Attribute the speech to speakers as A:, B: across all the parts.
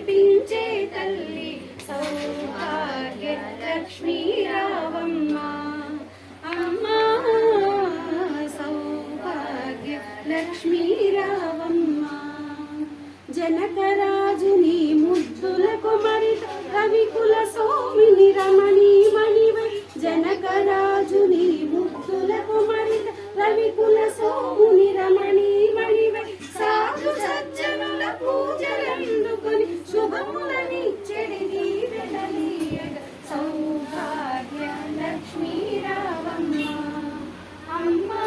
A: కురిపించే తల్లి సౌభాగ్య లక్ష్మీ రావమ్మ అమ్మా సౌభాగ్య లక్ష్మీ రావమ్మ జనకరాజుని ముద్దుల కుమరి కవికుల సోమిని రమణి మణివై జనకరాజుని ముద్దుల కుమరి రవికుల సోముని రమణి మణివై సాధు సజ్జనుల పూజలందుకొని శుభములనిచ్చెడి దీవెనలీయగ సౌభాగ్య లక్ష్మీ రావమ్మ అమ్మా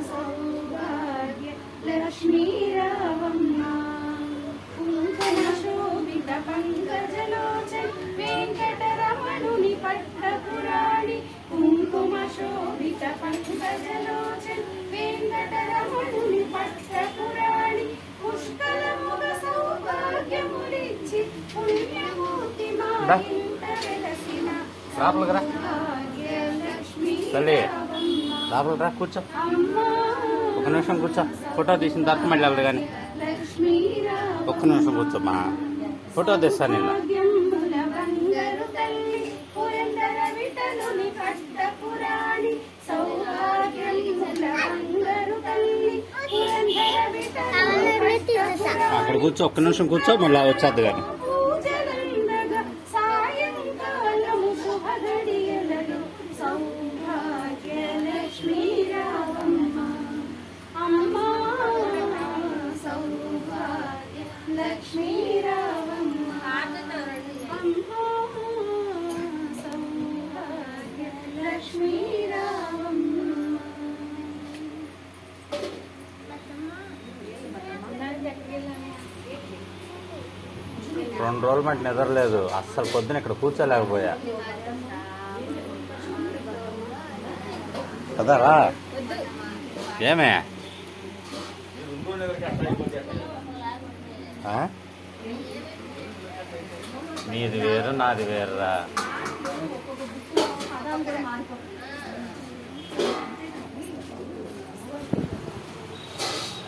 A: సౌభాగ్య లక్ష్మీ రావమ్మ కుంకుమ శోభిత పంకజలోచన వెంకటరమణుని పట్టపురాణి కుంకుమ శోభిత పంకజలోచన వెంకటరమణుని పట్టపురాణి పుష్కలముగ సౌభాగ్యములిచ్చి పుణ్యమూర్తి మా ఇంట వెలసిన సౌభాగ్య లక్ష్మీ
B: లోపలికి రా, కూర్చో. ఒక నిమిషం కూర్చో. ఫోటో తీసిన తర్వాత మళ్ళీ వెళ్ళదు కానీ ఒక్క నిమిషం కూర్చోమ్మా. ఫోటో తెస్తా నిన్న. అక్కడ కూర్చో, ఒక్క నిమిషం కూర్చో, మళ్ళీ వచ్చేద్దు కానీ.
A: లక్ష్మీ రావమ్మ సౌభాగ్య లక్ష్మీ రావమ్మ
B: 2 రోజుల మట్టి నిద్రలేదు. అస్సలు పొద్దున ఇక్కడ కూర్చోలేకపోయా కదరా. ఏమే నీది వేరు నాది వేరురా.